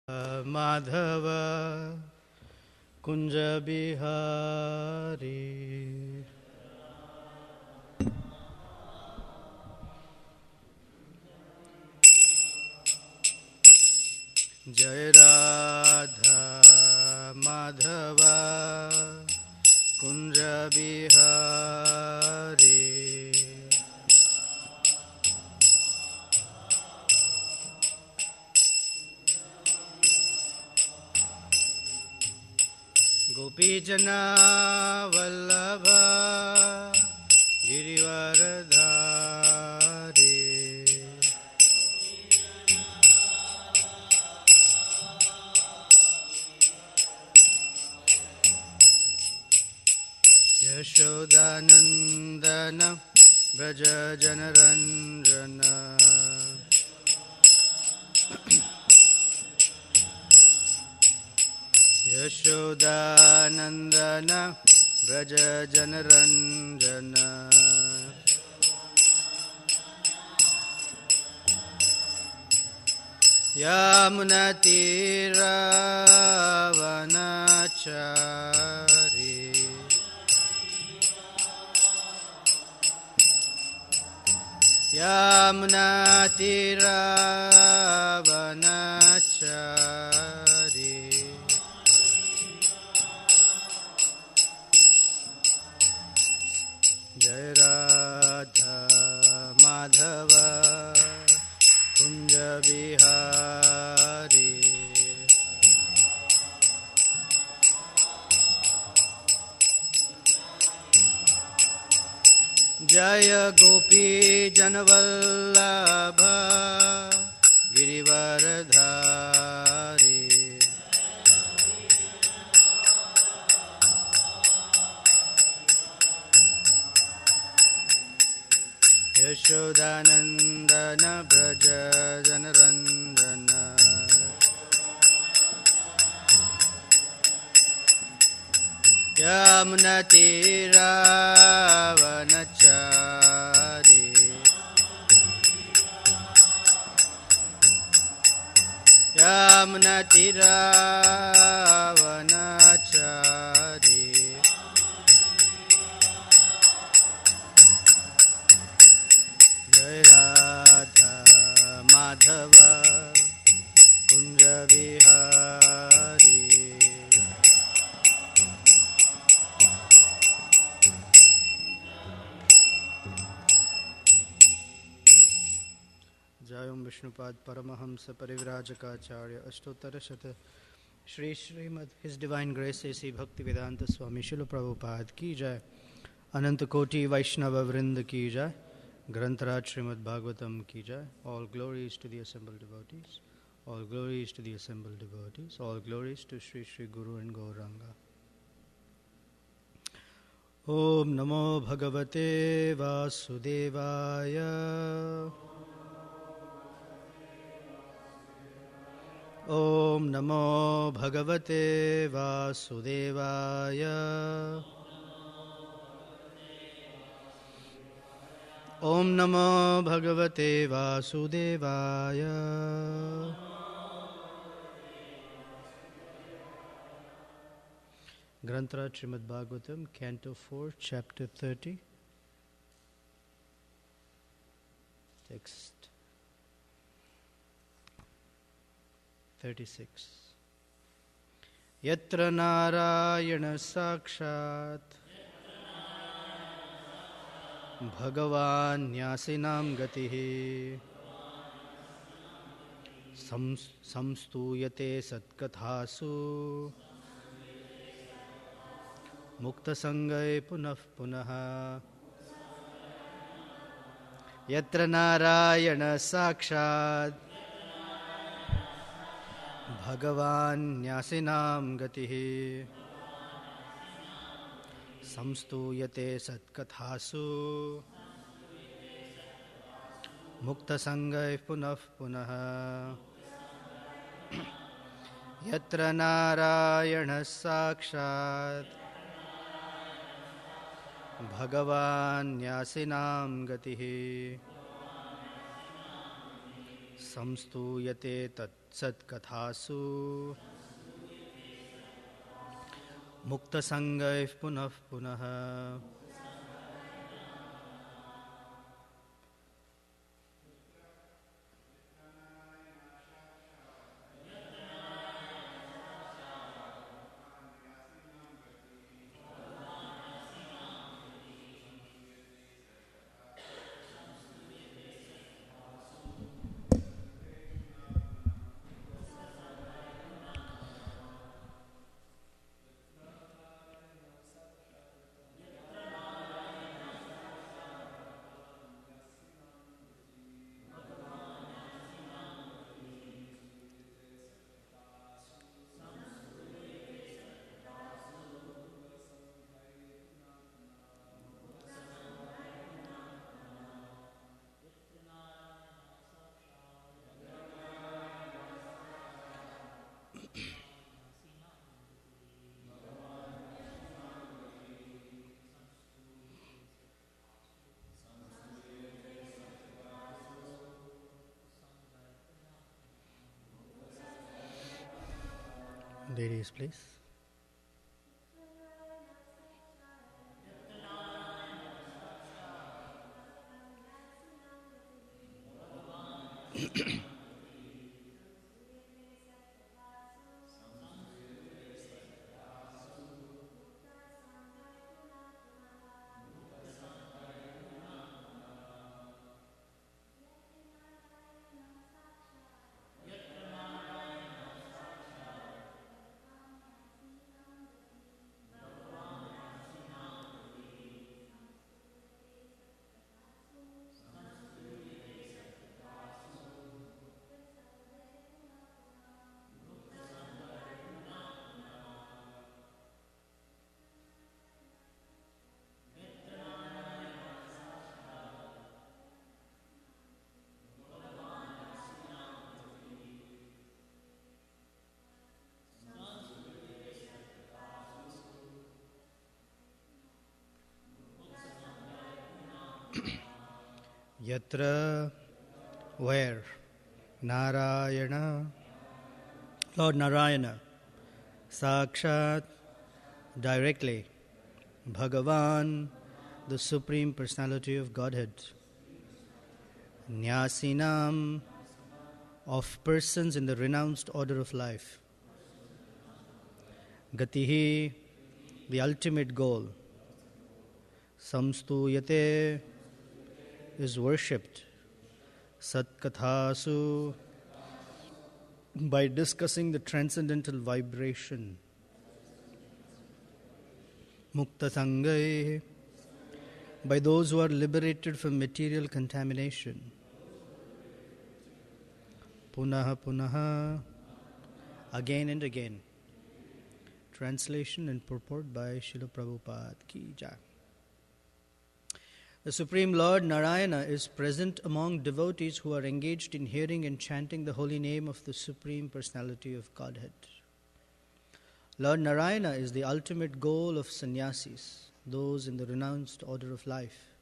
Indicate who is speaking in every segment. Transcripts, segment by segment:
Speaker 1: माधव कुंज बिहारी जय राधा माधव कुंज बिहारी गोपीजना वल्लभ गिरिवरधारी यशोदानंदन व्रज जनरंजन यशोदानंदन व्रज जनरंजन यमुनतीरावनचारी यमुनतीरावनचारी जय राधा माधव कुंज बिहारी जय गोपी जनवल्लभ गिरिवरधारी यशोदानंदन व्रज जनरंजन यमुनतीरावनचारी यमुनतीरावनचारी जय राधा माधव कुंज बिहारी जय ओम Vishnupad Paramhans Parivrajakacharya Ashtottara Shata Sri Srimad his divine grace A C भक्ति वेदांत स्वामी शिल प्रभुपाद की जय। अनंत कोटि वैष्णव वृंद की जय। ग्रंथराज श्रीमद् भागवतम की जय। All glories to the assembled devotees. All glories to the assembled devotees. All glories to Sri Sri Guru and Gauranga. Om Namo Bhagavate Vasudevaya. Om Namo Bhagavate Vasudevaya. Om Namo Bhagavate Vasudevaya. Granthra Srimad Bhagavatam, Canto 4, Chapter 30. Text 36. Yatra Narayana Sakshat Bhagavan Nyasinam Gatihi Samstuyate Satkathasu Mukta Sangai Punah Punaha. Yatra Narayana Sakshat Bhagavan Nyasinam Gatihi Samstuyate Satkathasu Mukta Sangai Punah Punaha. Yatra Narayana Sakshat Bhagavan Nyasinam Gatihi Samstuyate Tat सत्कथासु मुक्तसङ्गैः पुनः पुनः Ladies, please. Yatra, where Narayana, Lord Narayana, Sakshat, directly, Bhagavan, the Supreme Personality of Godhead, Nyasinam, of persons in the renounced order of life, Gatihi, the ultimate goal, Samstuyate, is worshipped, Satkathasu, by discussing the transcendental vibration, Mukta Sangai, by those who are liberated from material contamination, Punaha Punaha, again and again. Translation and purport by Srila Prabhupada Ki Jai. The Supreme Lord Narayana is present among devotees who are engaged in hearing and chanting the holy name of the Supreme Personality of Godhead. Lord Narayana is the ultimate goal of sannyasis, those in the renounced order of life.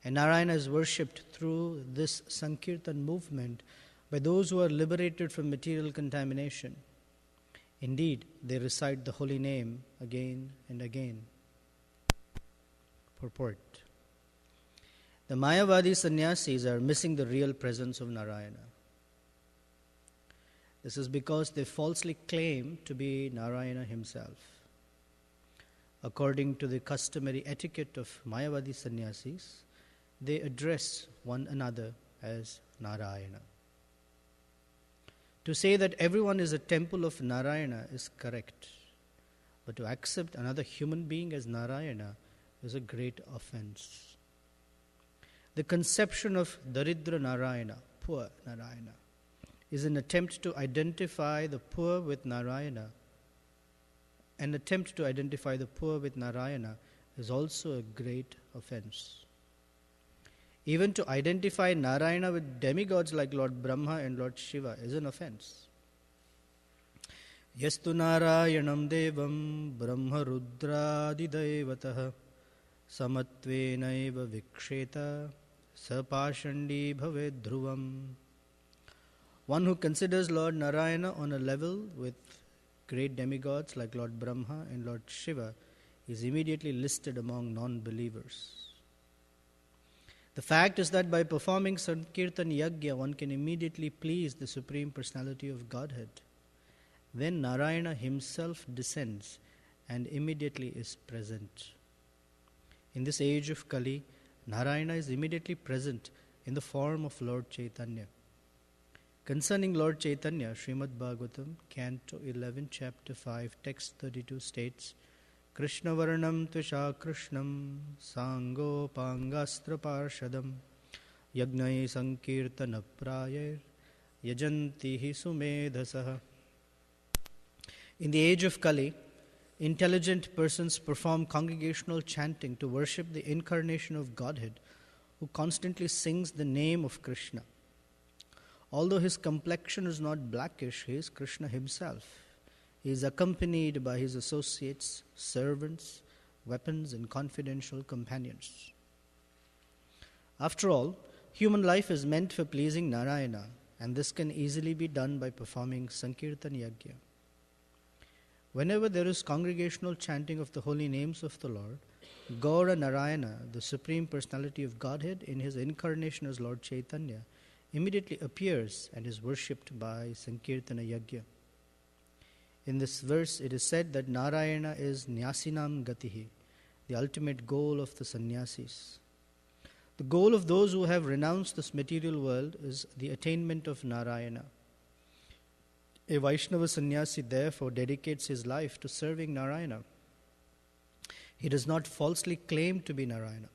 Speaker 1: And Narayana is worshipped through this Sankirtan movement by those who are liberated from material contamination. Indeed, they recite the holy name again and again. Purport. The Mayavadi sannyasis are missing the real presence of Narayana. This is because they falsely claim to be Narayana himself. According to the customary etiquette of Mayavadi sannyasis, they address one another as Narayana. To say that everyone is a temple of Narayana is correct, but to accept another human being as Narayana is a great offense. The conception of Daridra Narayana, poor Narayana, is an attempt to identify the poor with Narayana. An attempt to identify the poor with Narayana is also a great offense. Even to identify Narayana with demigods like Lord Brahma and Lord Shiva is an offense. Yastu Narayanam Devam Brahma Rudradi Devatah Samatvenaiva Viksheta Sapashandi Bhaved Dhruvam. One who considers Lord Narayana on a level with great demigods like Lord Brahma and Lord Shiva is immediately listed among non-believers. The fact is that by performing Sankirtan Yajna, one can immediately please the Supreme Personality of Godhead. Then Narayana himself descends and immediately is present. In this age of Kali, Narayana is immediately present in the form of Lord Chaitanya. Concerning Lord Chaitanya, Srimad Bhagavatam, Canto 11, Chapter 5, Text 32 states, Krishna Varanam Tvisha Krishnam Sango Pangastra Parshadam Yagnai Sankirtana Prayar Yajanti Sumedhasaha. In the age of Kali, intelligent persons perform congregational chanting to worship the incarnation of Godhead, who constantly sings the name of Krishna. Although his complexion is not blackish, he is Krishna himself. He is accompanied by his associates, servants, weapons, and confidential companions. After all, human life is meant for pleasing Narayana, and this can easily be done by performing Sankirtan Yajna. Whenever there is congregational chanting of the holy names of the Lord, Gaura Narayana, the Supreme Personality of Godhead in his incarnation as Lord Chaitanya, immediately appears and is worshipped by Sankirtana Yajna. In this verse, it is said that Narayana is Nyasinam Gatihi, the ultimate goal of the sannyasis. The goal of those who have renounced this material world is the attainment of Narayana. A Vaishnava sannyasi therefore dedicates his life to serving Narayana. He does not falsely claim to be Narayana.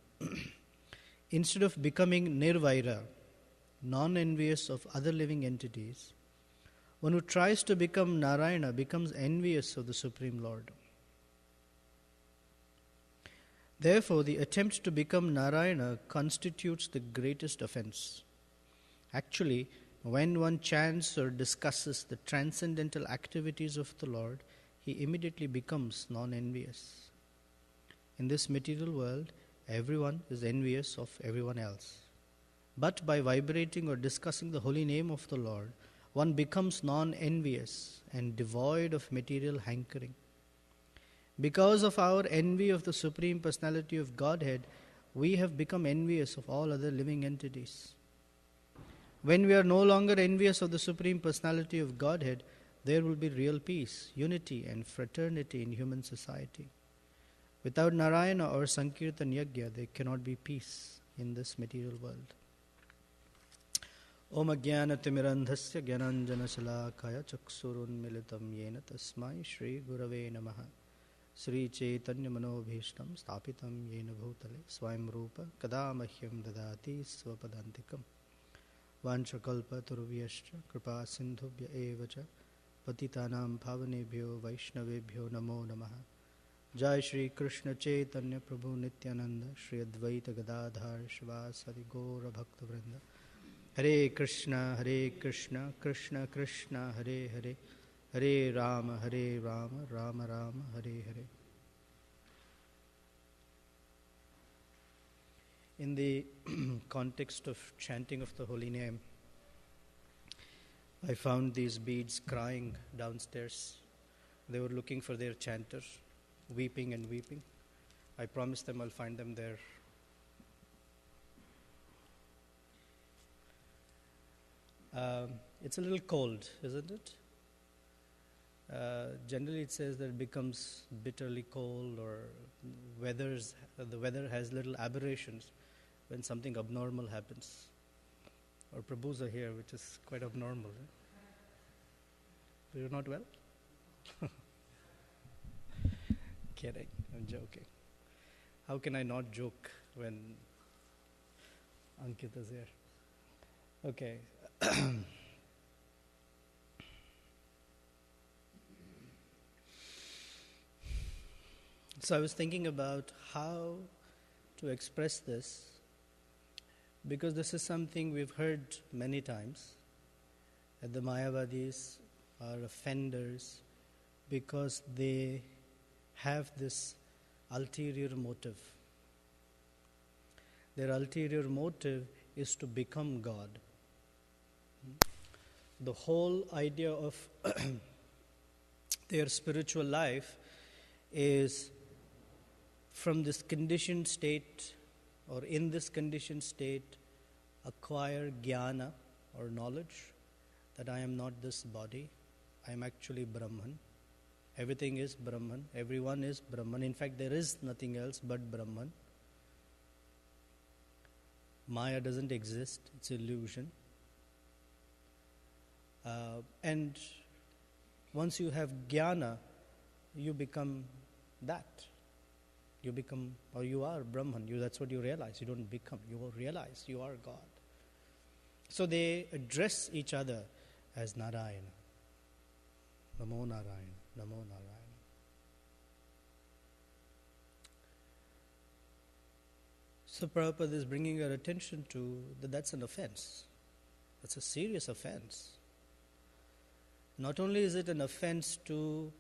Speaker 1: Instead of becoming nirvaira, non-envious of other living entities, one who tries to become Narayana becomes envious of the Supreme Lord. Therefore, the attempt to become Narayana constitutes the greatest offense. Actually, when one chants or discusses the transcendental activities of the Lord, he immediately becomes non-envious. In this material world, everyone is envious of everyone else. But by vibrating or discussing the holy name of the Lord, one becomes non-envious and devoid of material hankering. Because of our envy of the Supreme Personality of Godhead, we have become envious of all other living entities. When we are no longer envious of the Supreme Personality of Godhead, there will be real peace, unity, and fraternity in human society. Without Narayana or Sankirtan Yajna, there cannot be peace in this material world. Om Ajnana Timirandhasya Gyananjana Shalakaya Chaksurun Militam Yena Tasmai Shri Gurave Namaha Sri Chaitanya Manobhishtam Stapitam Yena Bhutale Swayam Rupa Kadamahyam Dadati Swapadantikam Vanchakalpa Turubhyascha Kripa Sindhubhya Evacha Patitanam Bhavanebhyo Vaishnavebhyo Namo Namaha Jai Shri Krishna Chaitanya Prabhu Nityananda Shri Advaita Gadadhar Shivasari Gaura Bhakta Vrinda Hare Krishna, Krishna Krishna, Hare Hare, Hare Rama, Rama Rama, Hare Hare. In the context of chanting of the holy name, I found these beads crying downstairs. They were looking for their chanter, weeping and weeping. I promised them I'll find them there. It's a little cold, isn't it? Generally it says that it becomes bitterly cold, or the weather has little aberrations when something abnormal happens. Or Prabhus are here, which is quite abnormal. Right? You're not well? Kidding, I'm joking. How can I not joke when Ankit is here? Okay. So I was thinking about how to express this, because this is something we've heard many times, that the Mayavadis are offenders because they have this ulterior motive. Their ulterior motive is to become God. the whole idea of their spiritual life is from this conditioned state, or in this conditioned state, acquire jnana or knowledge that I am not this body, I am actually Brahman. Everything is Brahman, everyone is Brahman. In fact, there is nothing else but Brahman. Maya doesn't exist, it's illusion. And once you have jnana, you become that. You become, or you are Brahman. That's what you realize. You don't become, you realize you are God. So they address each other as Narayana. Namo Narayana, Namo Narayana. So Prabhupada is bringing our attention to that that's an offense. That's a serious offense. Not only is it an offense to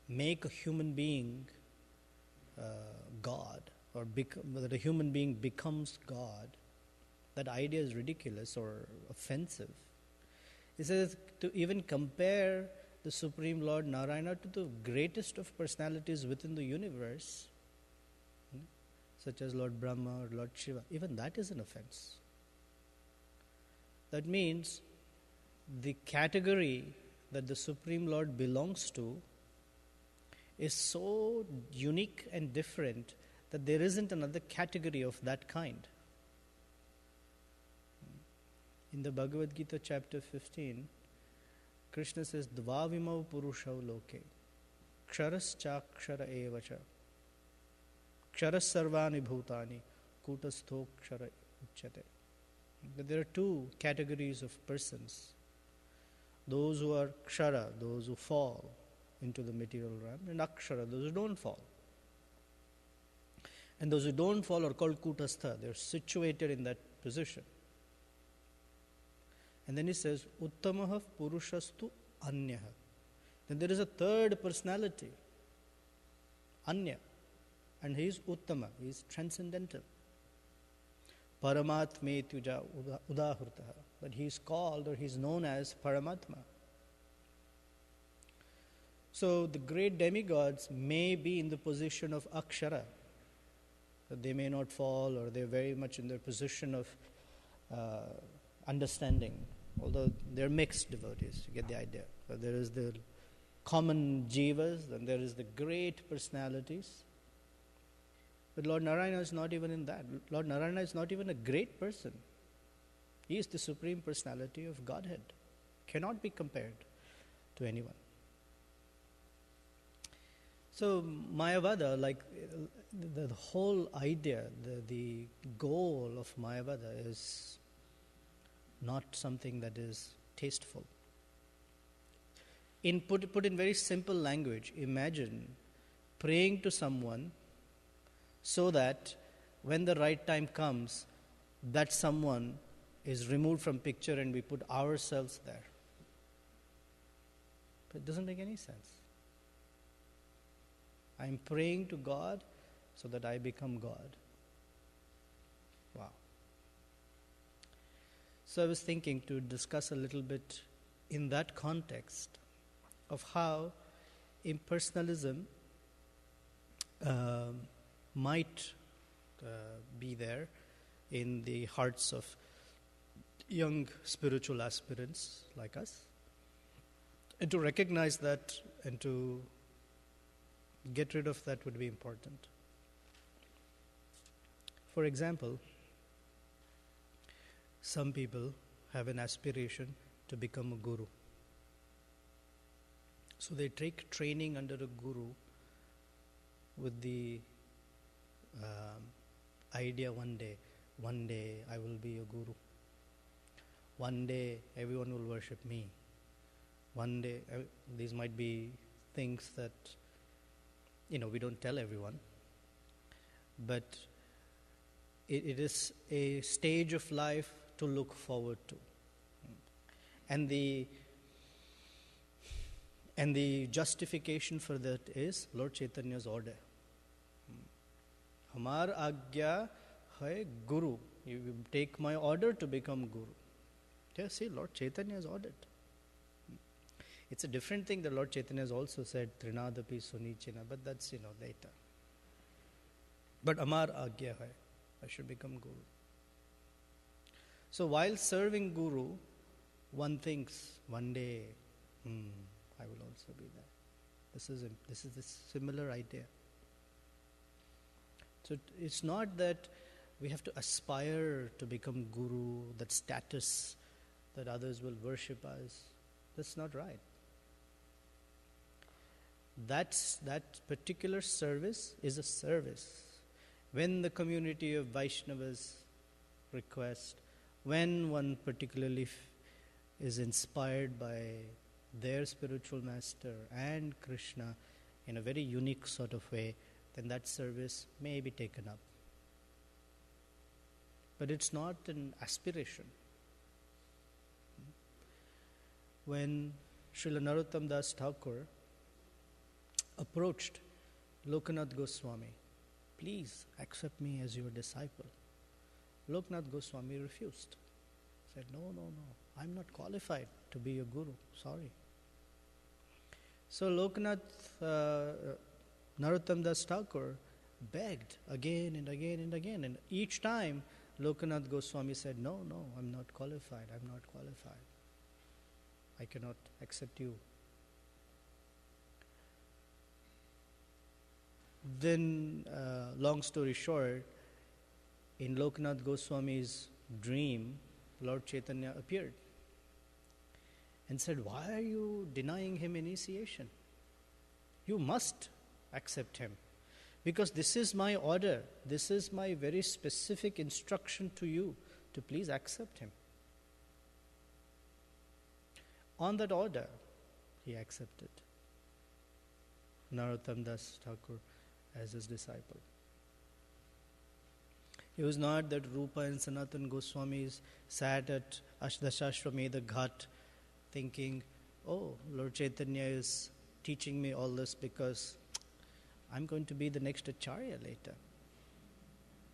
Speaker 1: make a human being God, or that a human being becomes God, that idea is ridiculous or offensive. He says to even compare the Supreme Lord Narayana to the greatest of personalities within the universe, such as Lord Brahma or Lord Shiva, even that is an offense. That means the category that the Supreme Lord belongs to is so unique and different that there isn't another category of that kind. In the Bhagavad Gita chapter 15, Krishna says, Dvavimau purushau loke, ksharas chakshara evacha, ksharas sarvani bhutani, kutastho kshara uchyate. That there are two categories of persons. Those who are kshara, those who fall into the material realm, and akshara, those who don't fall. And those who don't fall are called kutastha. They're situated in that position. And then he says, Uttamaha purushastu anyaha. Then there is a third personality, Anya. And he is Uttama, he is transcendental. Paramatme tuja udahurtaha. But he is called, or he is known as Paramatma. So the great demigods may be in the position of Akshara. That they may not fall, or they're very much in their position of understanding. Although they're mixed devotees, you get the idea. But there is the common jivas, and there is the great personalities. But Lord Narayana is not even in that. Lord Narayana is not even a great person. He is the Supreme Personality of Godhead. Cannot be compared to anyone. So Mayavada, like the whole idea, the goal of Mayavada is not something that is tasteful. Put in very simple language, imagine praying to someone so that when the right time comes, that someone is removed from picture and we put ourselves there. But it doesn't make any sense. I'm praying to God so that I become God. Wow. So I was thinking to discuss a little bit in that context of how impersonalism might be there in the hearts of young spiritual aspirants like us, and to recognize that and to get rid of that would be important. For example, some people have an aspiration to become a guru. So they take training under a guru with the idea one day I will be a guru. One day everyone will worship me. One day, these might be things that, we don't tell everyone. But it is a stage of life to look forward to. And the justification for that is Lord Chaitanya's order. Hamar agya hai guru. You take my order to become guru. Yeah, see, Lord Chaitanya has ordered. It's a different thing that Lord Chaitanya has also said, Trinadapi Sunichina, but that's, later. But Amar Agya hai, I should become Guru. So while serving Guru, one thinks, one day, I will also be there. This is the similar idea. So it's not that we have to aspire to become Guru, that status, that others will worship us. That's not right. That particular service is a service. When the community of Vaishnavas request, when one particularly is inspired by their spiritual master and Krishna in a very unique sort of way, then that service may be taken up. But it's not an aspiration. When Srila Narottam Das Thakur approached Lokanath Goswami, please accept me as your disciple, Lokanath Goswami refused. Said, no, I'm not qualified to be your guru, sorry. So Narottam Das Thakur begged again and again and again, and each time Lokanath Goswami said, no, I'm not qualified. I cannot accept you. Then, long story short, in Lokanath Goswami's dream, Lord Chaitanya appeared and said, why are you denying him initiation? You must accept him, because this is my order. This is my very specific instruction to you, to please accept him. On that order, he accepted Narottam Das Thakur as his disciple. It was not that Rupa and Sanatan Goswamis sat at Dashashwamedha Ghat thinking, oh, Lord Chaitanya is teaching me all this because I'm going to be the next Acharya later.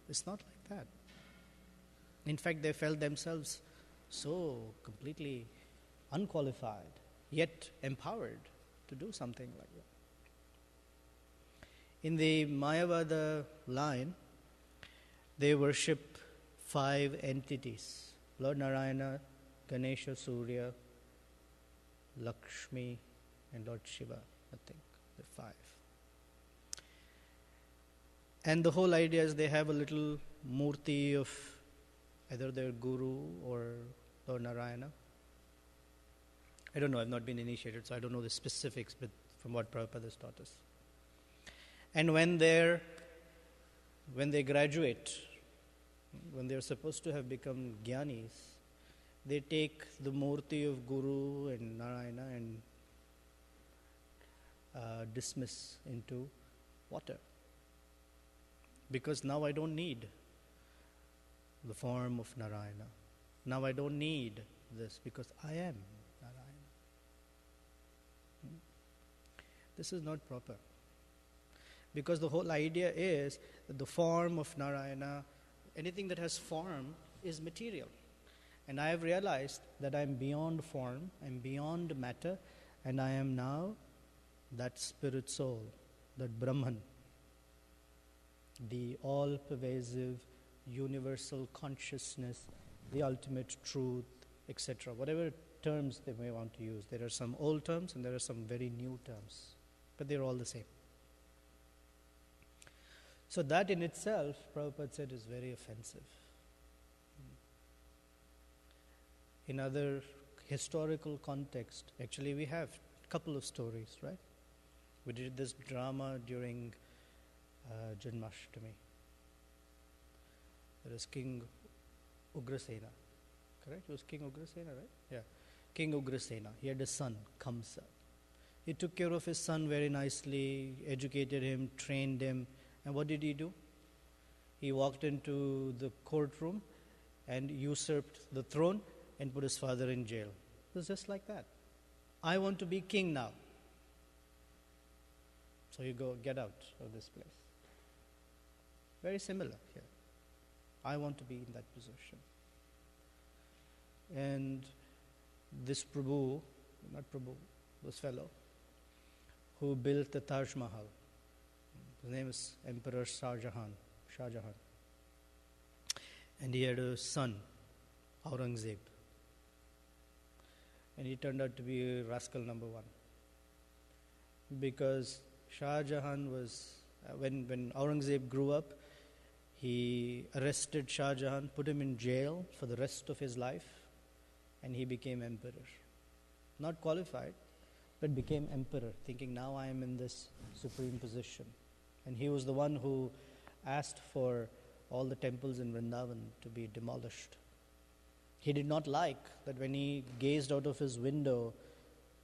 Speaker 1: It's not like that. In fact, they felt themselves so completely unqualified, yet empowered to do something like that. In the Mayavada line, they worship 5 entities: Lord Narayana, Ganesha, Surya, Lakshmi, and Lord Shiva, I think, the 5. And the whole idea is they have a little murti of either their guru or Lord Narayana. I don't know, I've not been initiated, so I don't know the specifics, but from what Prabhupada has taught us. And when they graduate, when they're supposed to have become jnanis, they take the murti of Guru and Narayana and dismiss into water. Because now I don't need the form of Narayana. Now I don't need this because I am Narayana. This is not proper. Because the whole idea is that the form of Narayana, anything that has form is material. And I have realized that I am beyond form, I am beyond matter, and I am now that spirit soul, that Brahman, the all-pervasive, universal consciousness, the ultimate truth, etc. Whatever terms they may want to use. There are some old terms and there are some very new terms, but they're all the same. So that in itself, Prabhupada said, is very offensive. In other historical context, actually we have a couple of stories, right? We did this drama during Janmashtami. There is King Ugrasena, correct? It was King Ugrasena, right? Yeah. King Ugrasena, he had a son, Kamsa. He took care of his son very nicely, educated him, trained him. And what did he do? He walked into the courtroom and usurped the throne and put his father in jail. It was just like that. I want to be king now. So you go, get out of this place. Very similar here. I want to be in that position. And this Prabhu, not Prabhu, this fellow, who built the Taj Mahal, his name is Emperor Shah Jahan. And he had a son, Aurangzeb. And he turned out to be rascal number one. Because Shah Jahan was, when Aurangzeb grew up, he arrested Shah Jahan, put him in jail for the rest of his life, and he became emperor. Not qualified, but became emperor, thinking now I am in this supreme position. And he was the one who asked for all the temples in Vrindavan to be demolished. He did not like that when he gazed out of his window,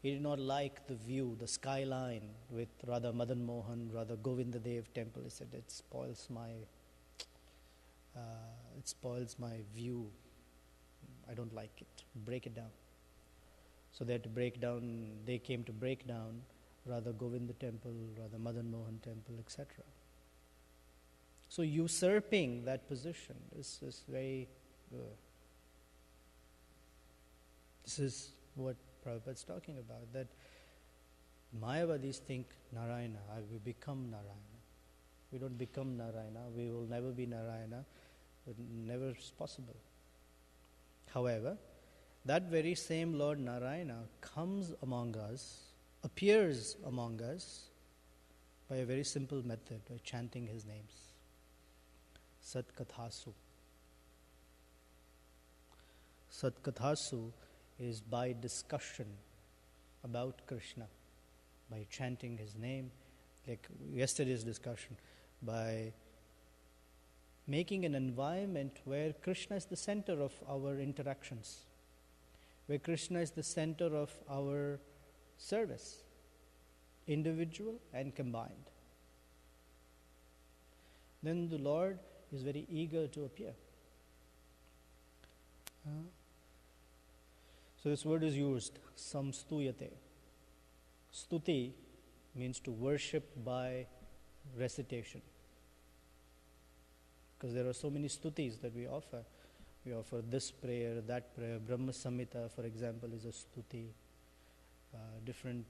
Speaker 1: he did not like the view, the skyline with Radha Madan Mohan, Radha Govinda Dev temple. He said, it spoils my view. I don't like it. Break it down. So they came to break down Radha Govinda temple, Radha Madan Mohan temple, etc. So usurping that position is very this is what Prabhupada is talking about, that Mayavadis think Narayana, we become Narayana. We don't become Narayana, we will never be Narayana, but never is possible. However, that very same Lord Narayana comes among us, appears among us by a very simple method, by chanting his names. Satkathasu. Satkathasu is by discussion about Krishna, by chanting his name, like yesterday's discussion, by making an environment where Krishna is the center of our interactions, where Krishna is the center of our service, individual and combined. Then the Lord is very eager to appear. So this word is used, samstuyate. Stuti means to worship by recitation. Because there are so many stutis that we offer. We offer this prayer, that prayer. Brahma Samhita, for example, is a stuti. Different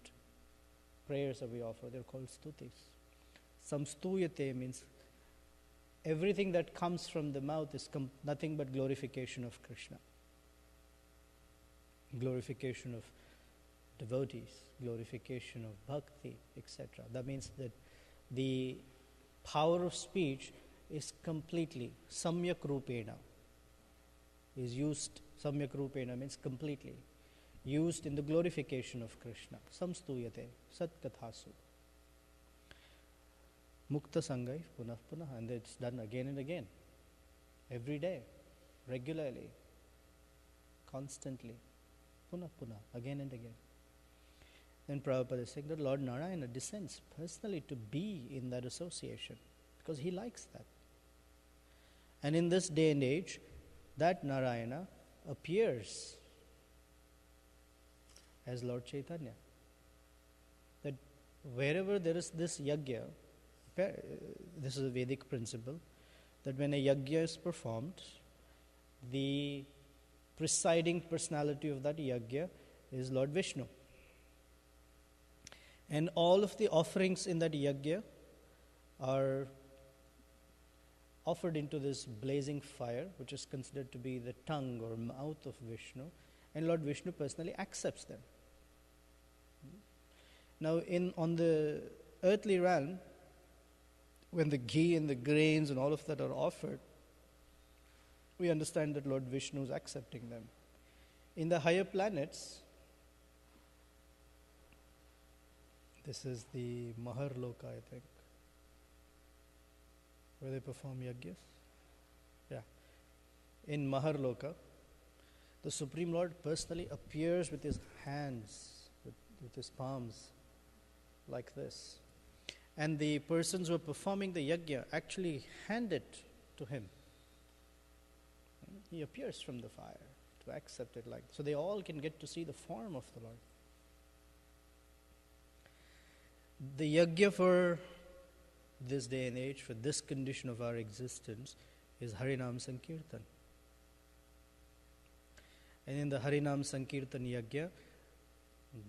Speaker 1: prayers that we offer, they're called stutis. Samstuyate means everything that comes from the mouth is nothing but glorification of Krishna. Glorification of devotees, glorification of bhakti, etc. That means that the power of speech is completely samyak rupena. Is used, samyak rupena means completely, used in the glorification of Krishna. Samstuyate, satkathasu. Mukta sangai punah punah, and it's done again and again. Every day, regularly, constantly. Punah punah, again and again. Then Prabhupada is saying that Lord Narayana descends personally to be in that association because he likes that. And in this day and age, that Narayana appears as Lord Chaitanya. That wherever there is this yajna, this is a Vedic principle, that when a yajna is performed, the presiding personality of that yajna is Lord Vishnu. And all of the offerings in that yajna are offered into this blazing fire, which is considered to be the tongue or mouth of Vishnu, and Lord Vishnu personally accepts them. Now, on the earthly realm, when the ghee and the grains and all of that are offered, we understand that Lord Vishnu is accepting them. In the higher planets, this is the Maharloka, I think, where they perform yajnas. Yeah. In Maharloka, the Supreme Lord personally appears with his hands, with his palms, like this. And the persons who are performing the yajna actually hand it to him. He appears from the fire to accept it like so they all can get to see the form of the Lord. The yajna for this day and age, for this condition of our existence, is Harinam Sankirtan. And in the Harinam Sankirtan Yajna,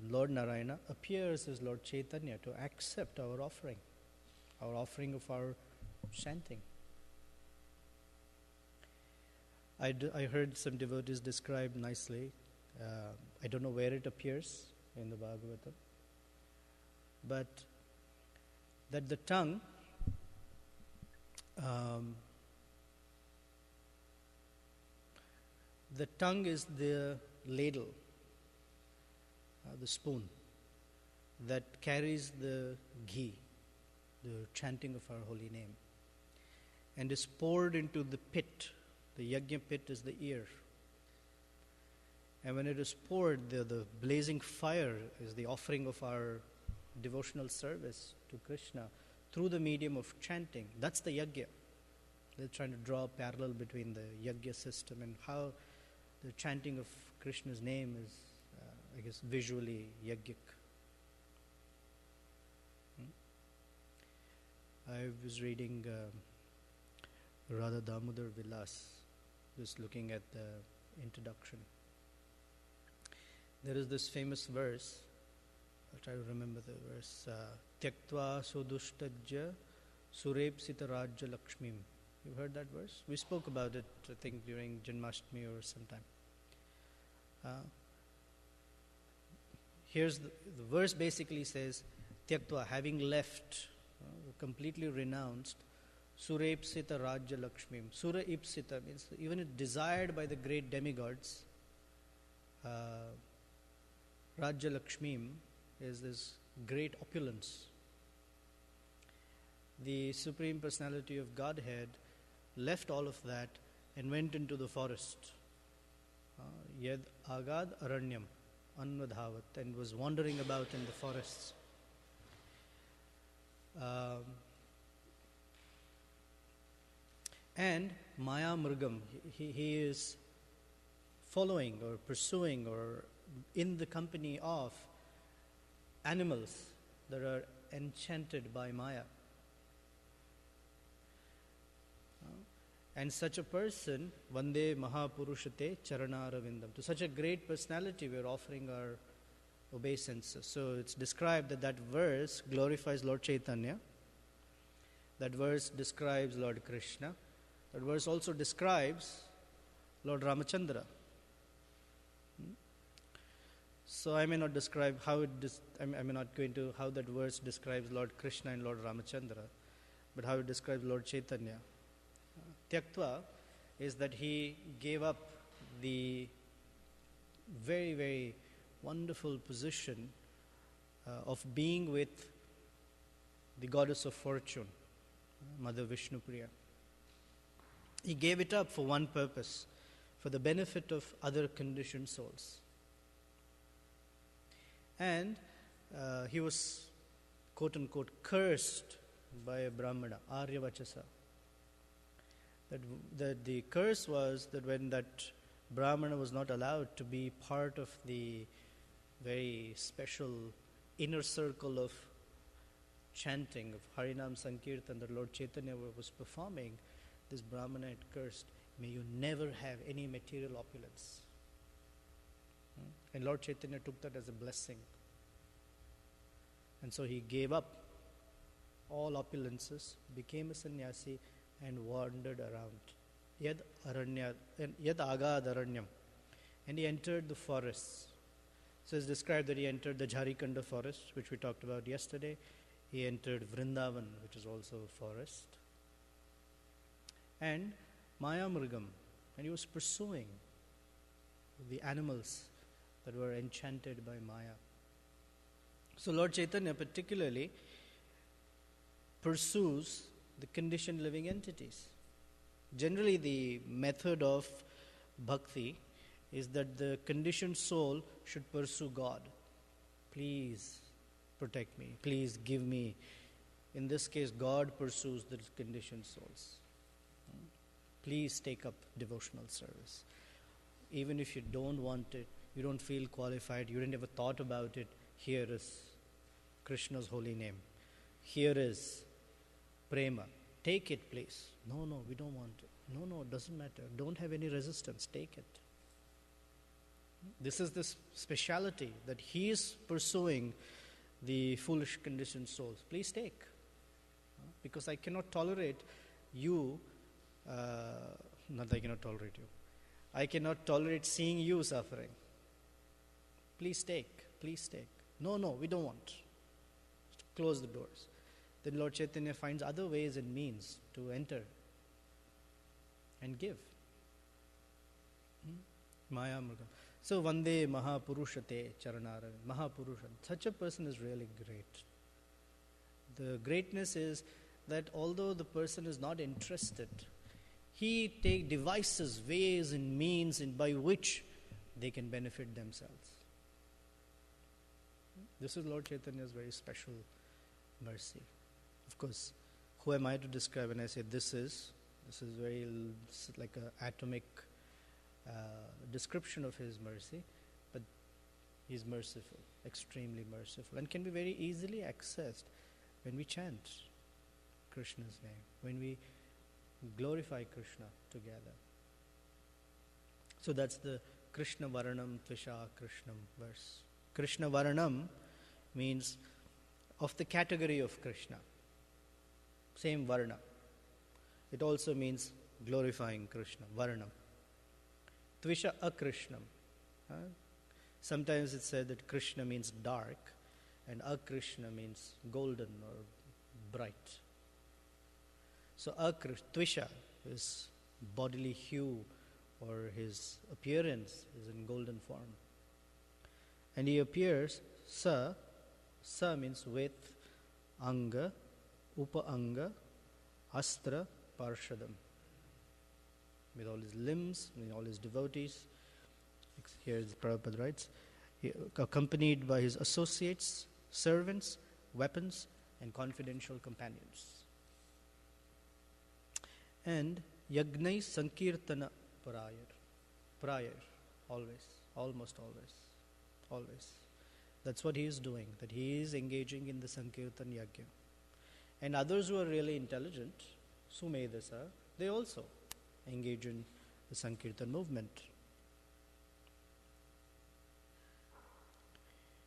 Speaker 1: Lord Narayana appears as Lord Chaitanya to accept our offering of our chanting. I heard some devotees describe nicely, I don't know where it appears in the Bhagavatam, but that the tongue is the ladle, the spoon that carries the ghee, the chanting of our holy name, and is poured into the pit. The yajna pit is the ear. And when it is poured, the blazing fire is the offering of our devotional service to Krishna through the medium of chanting. That's the yajna. They're trying to draw a parallel between the yajna system and how the chanting of Krishna's name is, I guess, visually yajnic. I was reading Radha Damodar Vilas, just looking at the introduction. There is this famous verse, I'll try to remember the verse, Tyaktva Sudustajya Surepsita Rajya Lakshmim. You've heard that verse? We spoke about it, I think, during Janmashtami or sometime. Here's the verse basically says, Tyaktva, having left, completely renounced, Surepsita Rajya Lakshmim. Sura Ipsita means even it desired by the great demigods. Rajya Lakshmim is this great opulence. The Supreme Personality of Godhead left all of that and went into the forest. Yad Agad Aranyam Anvadhavat, and was wandering about in the forests. And Maya Mrugam, he is following or pursuing or in the company of animals that are enchanted by Maya. And such a person, Vande Mahapurushate Charanaravindam. To such a great personality, we are offering our obeisances. So it's described that verse glorifies Lord Chaitanya. That verse describes Lord Krishna. That verse also describes Lord Ramachandra. So I may not describe how I may not go into how that verse describes Lord Krishna and Lord Ramachandra, but how it describes Lord Chaitanya. Tyaktva is that he gave up the very, very wonderful position of being with the goddess of fortune, Mother Vishnupriya. He gave it up for one purpose, for the benefit of other conditioned souls. And he was, quote unquote, cursed by a Brahmana, Aryavachasa. That the curse was that when that Brahmana was not allowed to be part of the very special inner circle of chanting, of Harinam Sankirtan that Lord Chaitanya was performing, this Brahmana had cursed, may you never have any material opulence. And Lord Chaitanya took that as a blessing. And so he gave up all opulences, became a sannyasi, and wandered around. Yad Agad Aranyam. And he entered the forests. So it's described that he entered the Jharikanda forest, which we talked about yesterday. He entered Vrindavan, which is also a forest. And Maya Mrugam. And he was pursuing the animals that were enchanted by Maya. So Lord Chaitanya particularly pursues the conditioned living entities. Generally, the method of bhakti is that the conditioned soul should pursue God. Please protect me. Please give me. In this case, God pursues the conditioned souls. Please take up devotional service. Even if you don't want it, you don't feel qualified, you didn't ever thought about it, here is Krishna's holy name. Here is prema. Take it, please. No, we don't want it. No, it doesn't matter. Don't have any resistance. Take it. This is the speciality that he is pursuing the foolish conditioned souls. Please take. Because I cannot tolerate you, not that I cannot tolerate you. I cannot tolerate seeing you suffering. Please take, please take. No, we don't want. Close the doors. Then Lord Chaitanya finds other ways and means to enter and give. Maya Mrgam. So Vande Mahapurushate Charanara. Mahapurusha. Such a person is really great. The greatness is that although the person is not interested, he take devices, ways and means by which they can benefit themselves. This is Lord Chaitanya's very special mercy. Of course, who am I to describe when I say this is very like an atomic description of his mercy, but he's merciful, extremely merciful, and can be very easily accessed when we chant Krishna's name, when we glorify Krishna together. So that's the Krishna Varanam Tvisha Krishnam verse. Krishna Varanam means of the category of Krishna. Same Varna. It also means glorifying Krishna, Varanam. Tvisha Akrishnam. Sometimes it's said that Krishna means dark and Akrishna means golden or bright. So Tvisha is bodily hue or his appearance is in golden form. And he appears, Sa means with, Anga, Upa-anga, Astra, Parshadam. With all his limbs, with all his devotees. Here Prabhupada writes, accompanied by his associates, servants, weapons, and confidential companions. And Yagnai Sankirtana Prayar, always, almost always. That's what he is doing, that he is engaging in the Sankirtan Yagya. And others who are really intelligent, Sumedasa, they also engage in the Sankirtan movement.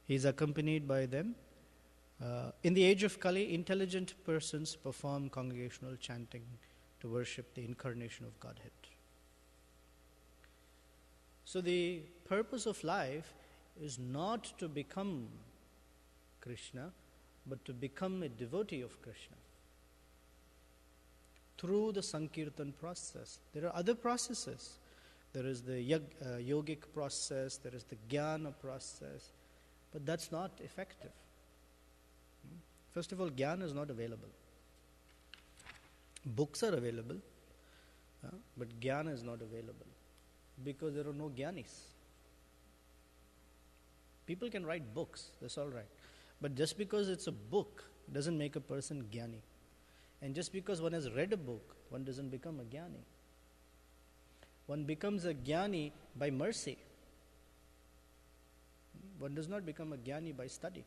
Speaker 1: He is accompanied by them. In the age of Kali, intelligent persons perform congregational chanting to worship the incarnation of Godhead. So the purpose of life is not to become Krishna, but to become a devotee of Krishna. Through the Sankirtan process. There are other processes. There is the yogic process, there is the jnana process, but that's not effective. First of all, jnana is not available. Books are available, but jnana is not available because there are no jnanis. People can write books, that's all right. But just because it's a book doesn't make a person jnani. And just because one has read a book, one doesn't become a jnani. One becomes a jnani by mercy. One does not become a jnani by study.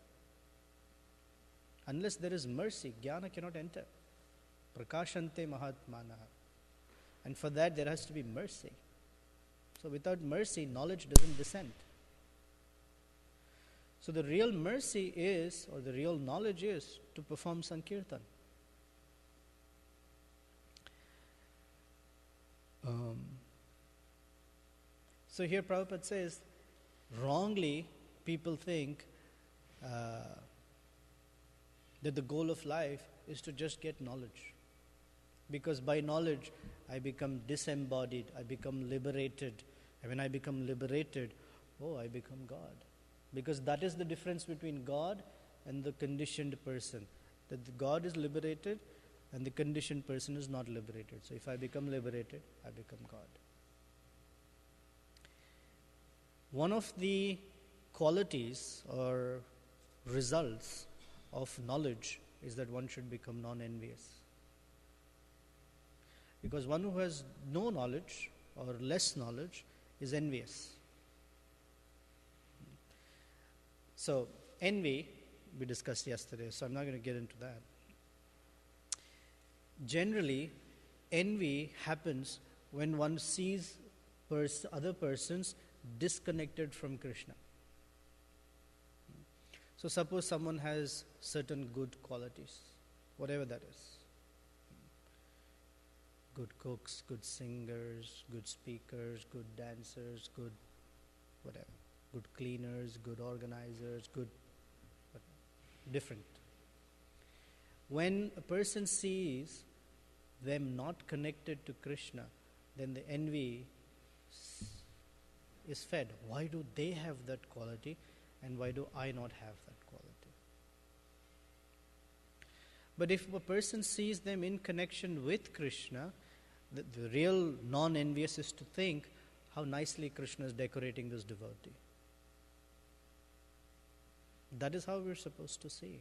Speaker 1: Unless there is mercy, jnana cannot enter. Prakashante mahatmanaha. And for that there has to be mercy. So without mercy, knowledge doesn't descend. So the real mercy is, or the real knowledge is, to perform Sankirtan. So here Prabhupada says, wrongly people think that the goal of life is to just get knowledge. Because by knowledge I become disembodied, I become liberated. And when I become liberated, I become God. Because that is the difference between God and the conditioned person. That the God is liberated and the conditioned person is not liberated. So if I become liberated, I become God. One of the qualities or results of knowledge is that one should become non-envious. Because one who has no knowledge or less knowledge is envious. So, envy, we discussed yesterday, so I'm not going to get into that. Generally, envy happens when one sees other persons disconnected from Krishna. So suppose someone has certain good qualities, whatever that is. Good cooks, good singers, good speakers, good dancers, good whatever. Good cleaners, good organizers, good whatever. Different. When a person sees them not connected to Krishna, then the envy is fed. Why do they have that quality and why do I not have that quality? But if a person sees them in connection with Krishna, the real non-envious is to think how nicely Krishna is decorating this devotee. That is how we're supposed to see.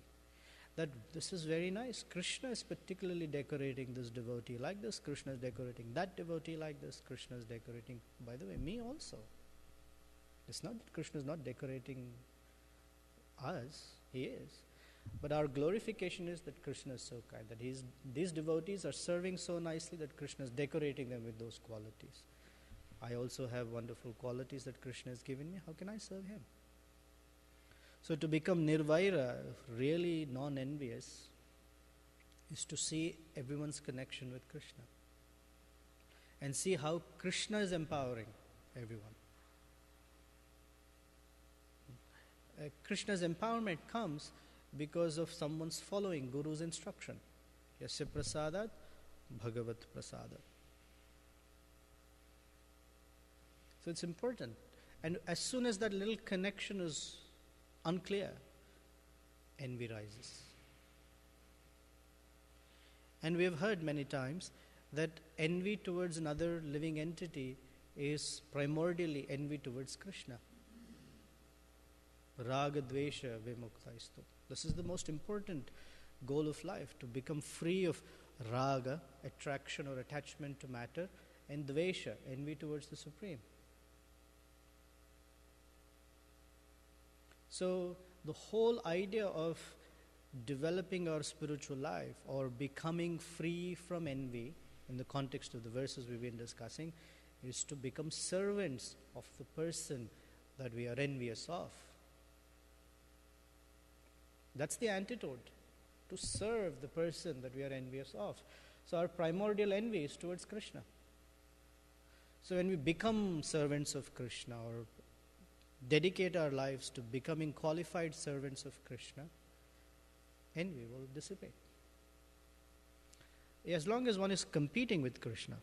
Speaker 1: That this is very nice. Krishna is particularly decorating this devotee like this. Krishna is decorating that devotee like this. Krishna is decorating, by the way, me also. It's not that Krishna is not decorating us. He is. But our glorification is that Krishna is so kind, that these devotees are serving so nicely that Krishna is decorating them with those qualities. I also have wonderful qualities that Krishna has given me. How can I serve him? So to become nirvaira, really non-envious, is to see everyone's connection with Krishna and see how Krishna is empowering everyone. Krishna's empowerment comes because of someone's following Guru's instruction. Yasya prasadat, bhagavat prasadat. So it's important. And as soon as that little connection is unclear, envy rises. And we have heard many times that envy towards another living entity is primordially envy towards Krishna. Raga dvesha vimuktaistu. This is the most important goal of life, to become free of raga, attraction or attachment to matter, and dvesha, envy towards the Supreme. So the whole idea of developing our spiritual life or becoming free from envy, in the context of the verses we've been discussing, is to become servants of the person that we are envious of. That's the antidote, to serve the person that we are envious of. So our primordial envy is towards Krishna. So when we become servants of Krishna or dedicate our lives to becoming qualified servants of Krishna, envy will dissipate. As long as one is competing with Krishna,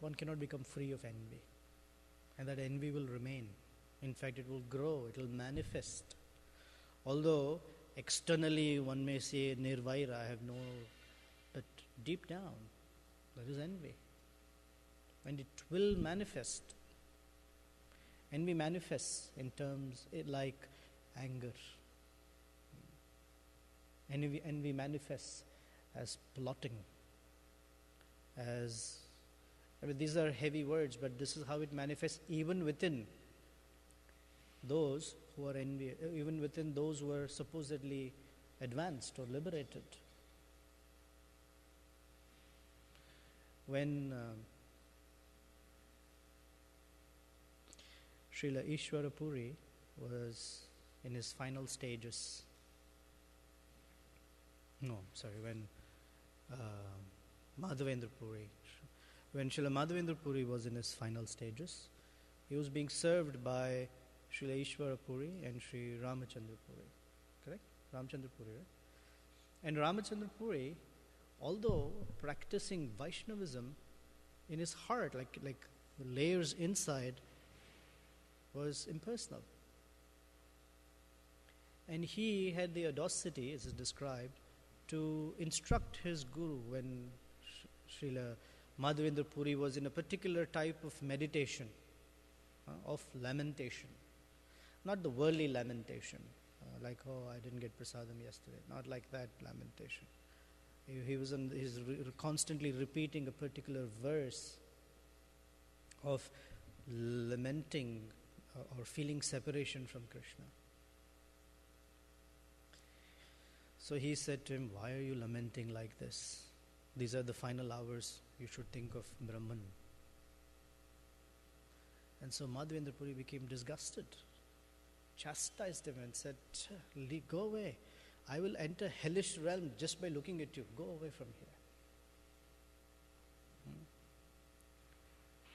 Speaker 1: one cannot become free of envy. And that envy will remain. In fact, it will grow, it will manifest. Although externally one may say nirvaira, I have no, but deep down there is envy. And it will manifest. Envy manifests in terms like anger. Envy manifests as plotting, as, I mean, these are heavy words, but this is how it manifests even within those who are envious, even within those who are supposedly advanced or liberated. When Srila Ishwara Puri was in his final stages, when Madhavendra Puri, when Srila Madhavendra Puri was in his final stages, he was being served by Srila Ishwara Puri and Sri Ramachandra Puri. Correct? Ramachandra Puri, right? And Ramachandra Puri, although practicing Vaishnavism, in his heart, like the layers inside, was impersonal. And he had the audacity, as is described, to instruct his guru when Srila Madhavendra Puri was in a particular type of meditation, of lamentation. Not the worldly lamentation, like, oh, I didn't get prasadam yesterday. Not like that lamentation. He was constantly repeating a particular verse of lamenting or feeling separation from Krishna. So he said to him, why are you lamenting like this? These are the final hours. You should think of Brahman. And so Madhavendra Puri became disgusted, chastised him and said, go away. I will enter hellish realm just by looking at you. Go away from here.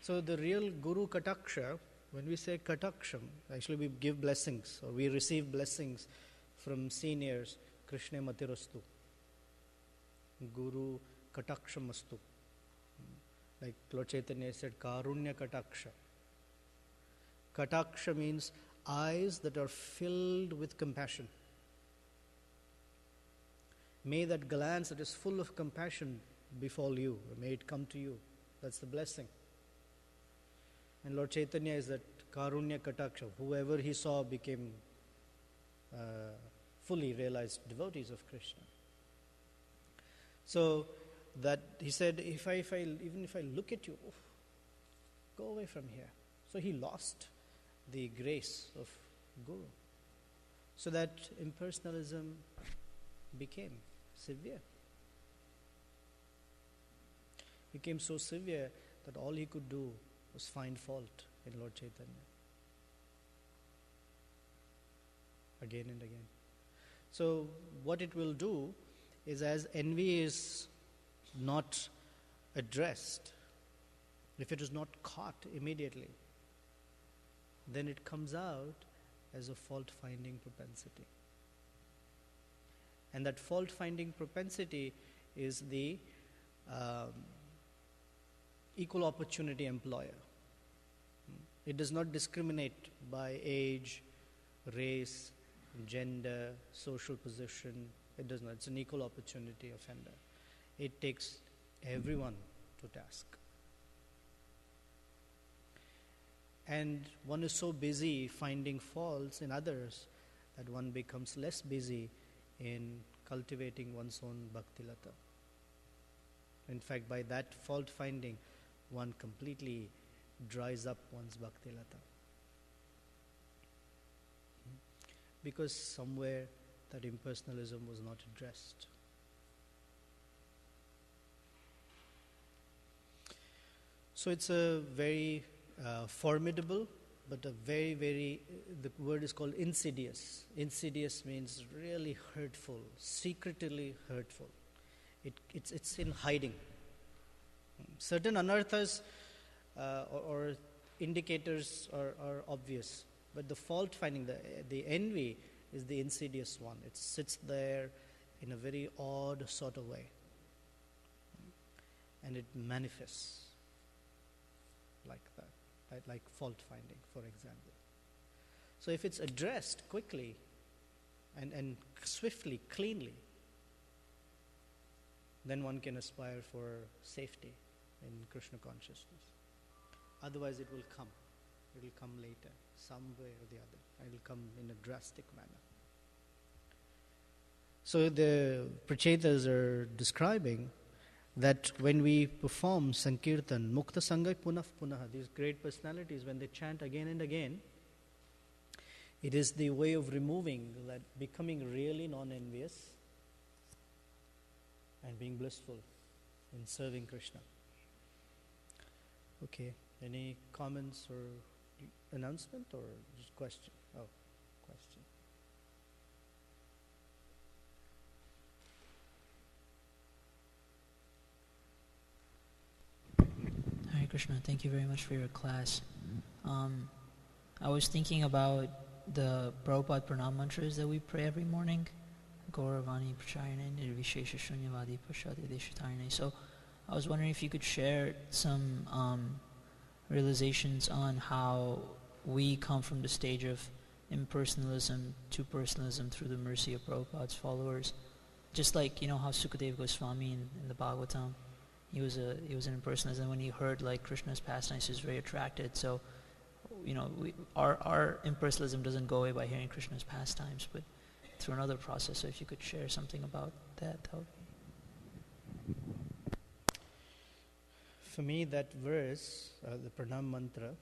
Speaker 1: So the real Guru Kataksha, when we say Kataksham, actually we give blessings or we receive blessings from seniors. Krishna Matirastu. Guru Katakshamastu. Like Lord Chaitanya said, Karunya Kataksha. Kataksha means eyes that are filled with compassion. May that glance that is full of compassion befall you. May it come to you. That's the blessing. And Lord Chaitanya is that Karunya Kataksha. Whoever he saw became fully realized devotees of Krishna. So that he said, even if I look at you, go away from here. So he lost the grace of Guru. So that impersonalism became severe. Became so severe that all he could do was find fault in Lord Chaitanya. Again and again. So what it will do is, as envy is not addressed, if it is not caught immediately, then it comes out as a fault-finding propensity. And that fault-finding propensity is the equal opportunity employer. It does not discriminate by age, race, gender, social position. It does not. It's an equal opportunity offender. It takes everyone to task. And one is so busy finding faults in others that one becomes less busy in cultivating one's own bhakti lata. In fact, by that fault finding, one completely dries up one's bhakti lata. Because somewhere that impersonalism was not addressed. So it's a very formidable, but a very, very, the word is called insidious. Insidious means really hurtful, secretly hurtful. It's in hiding. Certain anarthas or indicators are obvious, but the fault finding, the envy is the insidious one. It sits there in a very odd sort of way, and it manifests like that, like fault finding, for example. So if it's addressed quickly and swiftly, cleanly, then one can aspire for safety in Krishna consciousness. Otherwise it will come. It will come later, some way or the other. It will come in a drastic manner. So the Prachetas are describing that when we perform Sankirtan, Mukta Sangai Punah Punaha, these great personalities, when they chant again and again, it is the way of removing that, becoming really non-envious and being blissful in serving Krishna. Okay, any comments or announcement or just question? Oh, question.
Speaker 2: Hare Krishna, thank you very much for your class. I was thinking about the Prabhupada Pranam mantras that we pray every morning. Gauravani Pracharine Nirvishesha Shunyavadi Prashadi Deshatarine. So I was wondering if you could share some realizations on how we come from the stage of impersonalism to personalism through the mercy of Prabhupada's followers. Just like, how Sukadeva Goswami in the Bhagavatam, he was an impersonalist, and when he heard like Krishna's pastimes, he was very attracted. So, our impersonalism doesn't go away by hearing Krishna's pastimes, but through another process. So if you could share something about that would be.
Speaker 1: For me, that verse, the Pranam Mantra,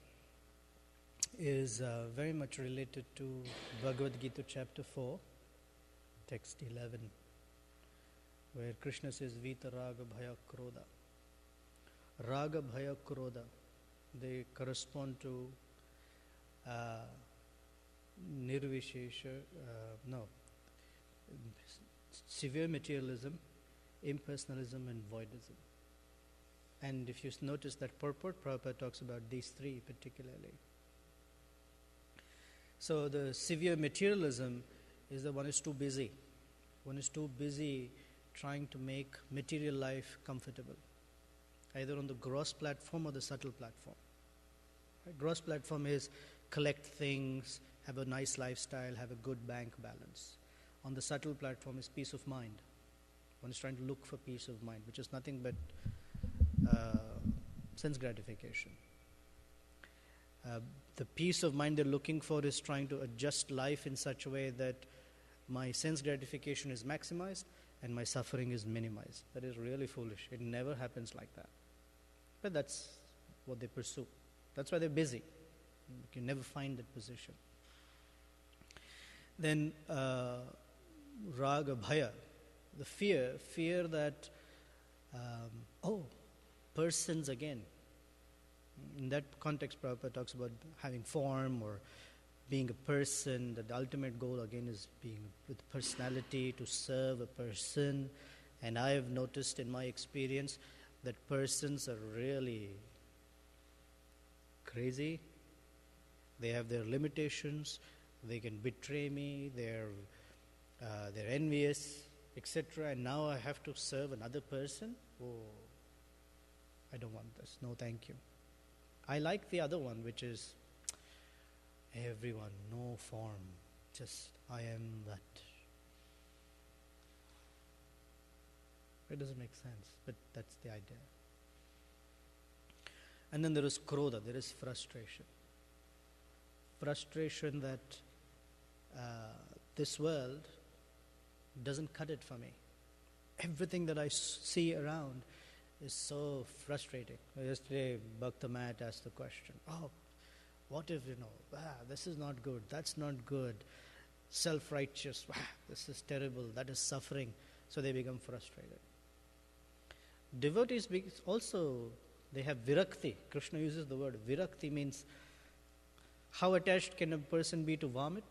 Speaker 1: is very much related to Bhagavad Gita chapter 4, text 11. where Krishna says Vita Raga Bhaya Krodha. Raga Bhaya Krodha, they correspond to Nirvishesha, severe materialism, impersonalism and voidism. And if you notice that purport, Prabhupada talks about these three particularly. So the severe materialism is that one is too busy. One is too busy trying to make material life comfortable, either on the gross platform or the subtle platform. Right? Gross platform is collect things, have a nice lifestyle, have a good bank balance. On the subtle platform is peace of mind. One is trying to look for peace of mind, which is nothing but sense gratification. The peace of mind they're looking for is trying to adjust life in such a way that my sense gratification is maximized and my suffering is minimized. That is really foolish. It never happens like that. But that's what they pursue. That's why they're busy. You can never find that position. Then raga, bhaya, the fear that, persons again. In that context, Prabhupada talks about having form or being a person, that the ultimate goal again is being with personality, to serve a person. And I have noticed in my experience that persons are really crazy. They have their limitations. They can betray me. They're envious, etc. And now I have to serve another person? Oh, I don't want this. No, thank you. I like the other one, which is everyone, no form, just I am that. It doesn't make sense, but that's the idea. And then there is krodha, there is frustration. Frustration that this world doesn't cut it for me. Everything that I see around is so frustrating. Yesterday, Bhakta Mat asked the question, what if, this is not good, that's not good, self-righteous, this is terrible, that is suffering. So they become frustrated. Devotees also, they have virakti. Krishna uses the word virakti, means how attached can a person be to vomit?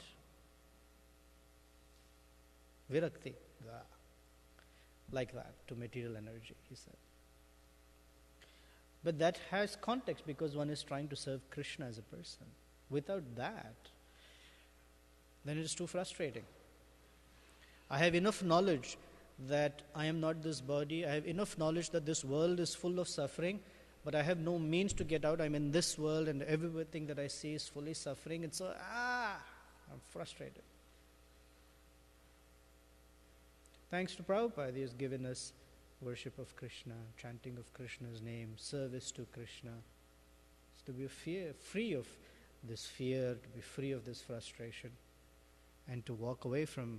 Speaker 1: Virakti. Like that, to material energy, he said. But that has context because one is trying to serve Krishna as a person. Without that, then it is too frustrating. I have enough knowledge that I am not this body. I have enough knowledge that this world is full of suffering, but I have no means to get out. I'm in this world and everything that I see is fully suffering. And so, I'm frustrated. Thanks to Prabhupada, he has given us worship of Krishna, chanting of Krishna's name, service to Krishna. It's to be free of this fear, to be free of this frustration, and to walk away from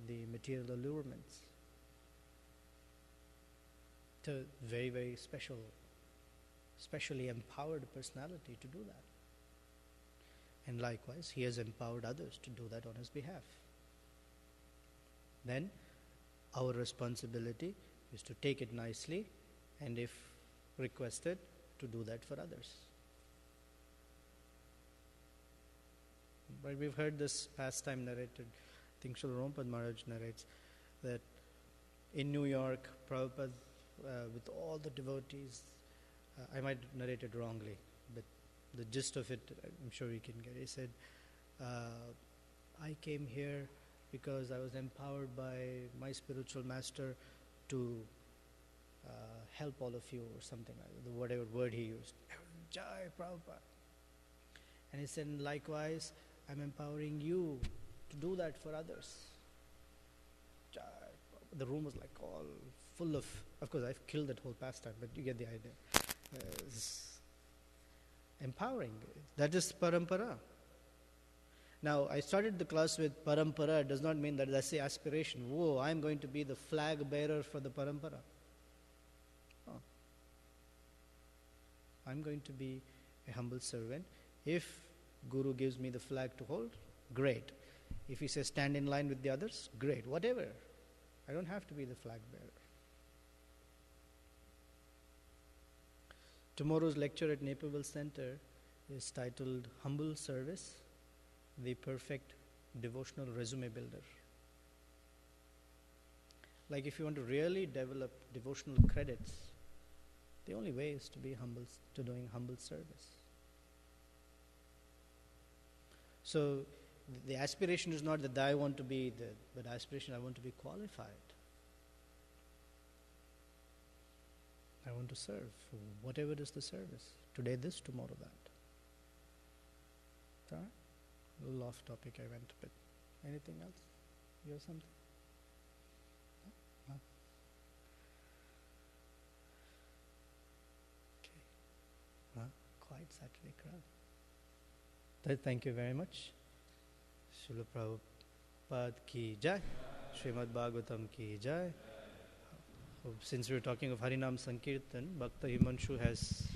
Speaker 1: the material allurements. It's a very, very specially empowered personality to do that. And likewise, he has empowered others to do that on his behalf. Then, our responsibility is to take it nicely and if requested, to do that for others. But we've heard this pastime narrated, I think Srila Rompad Maharaj narrates, that in New York, Prabhupada, with all the devotees, I might narrate it wrongly, but the gist of it, I'm sure you can get. He said, I came here because I was empowered by my spiritual master to help all of you, or something like that, whatever word he used. Jai Prabhupada. And he said, likewise, I'm empowering you to do that for others. Jai Prabhupada. The room was like all full of course I've killed that whole pastime, but you get the idea. Empowering. That is parampara. Now, I started the class with parampara. It does not mean that that's the aspiration. Whoa, I'm going to be the flag bearer for the parampara. Oh. I'm going to be a humble servant. If Guru gives me the flag to hold, great. If he says stand in line with the others, great. Whatever. I don't have to be the flag bearer. Tomorrow's lecture at Naperville Center is titled Humble Service, the Perfect Devotional Resume Builder. Like if you want to really develop devotional credits, the only way is to be humble, to doing humble service. So the aspiration is not that I want to be but aspiration I want to be qualified. I want to serve, whatever is the service. Today this, tomorrow that. Right? A little off topic I went a bit. Anything else? You have something? No? Okay. Huh? Quiet Saturday crowd. Thank you very much. Srila Prabhupada ki jai. Srimad Bhagavatam ki jai. Since we're talking of Harinam Sankirtan, Bhakta Himanshu has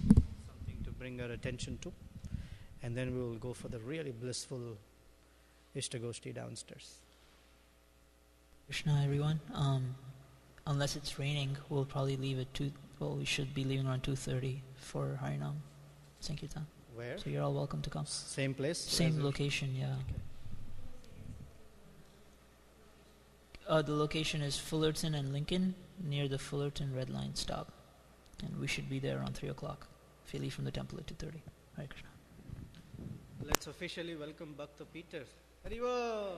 Speaker 1: something to bring our attention to. And then we will go for the really blissful Ishtagoshti downstairs.
Speaker 2: Krishna, everyone. Unless it's raining, we'll probably leave at 2. Well, we should be leaving around 2:30 for Harinam Sankirtan.
Speaker 1: Where?
Speaker 2: So you're all welcome to come.
Speaker 1: Same place?
Speaker 2: Same location, yeah. Okay. The location is Fullerton and Lincoln, near the Fullerton Red Line stop. And we should be there around 3 o'clock. If you leave from the temple at 2:30. Hare Krishna.
Speaker 1: Let's officially welcome Bhakta Peter. Haribo!